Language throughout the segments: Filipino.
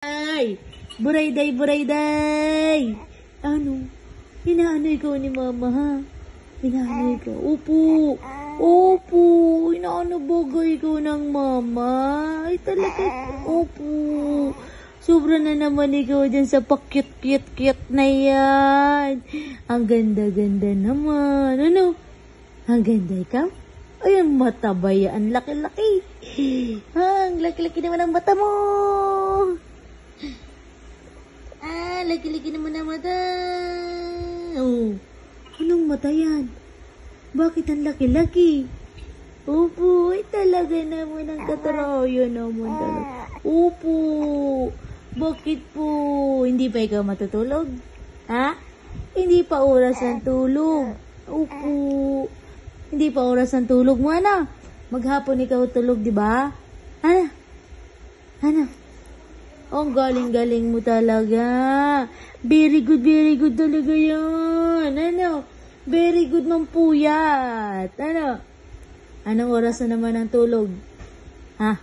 Ay, burayday, burayday. Ano? Inaano ikaw ni mama, ha? Inaano ikaw? Opo. Opo. Inaano bagay ikaw ng mama? Ay, talaga. Opo. Sobra na naman ikaw dyan sa pa-cute-cute-cute na yan. Ang ganda-ganda naman. Ano? Ang ganda ikaw? Ay, ang mata ba yan? Ang laki-laki. Ang laki-laki naman ang mata mo. Laki-laki naman ang mata. Oh, anong mata yan? Bakit ang laki-laki? Opo, ay talaga naman ang katrayo naman talaga. Opo, bakit po? Hindi pa ikaw matutulog? Ha? Hindi pa oras ng tulog. Opo, hindi pa oras ng tulog mo, ano? Maghapon ikaw tulog, di ba? Ano? Ano? Oh, galing-galing mo talaga. Very good talaga yan. Ano? Very good mampuyat. Ano? Anong oras na naman ang tulog? Ha?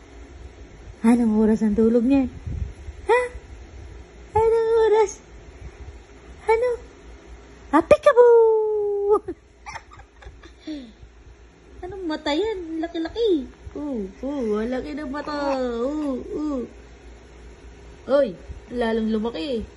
Anong oras ang tulog niyan? Ha? Anong oras? Ano? Peekaboo! Anong mata yan? Laki-laki. Laki ng mata. Oy, lalong lumaki.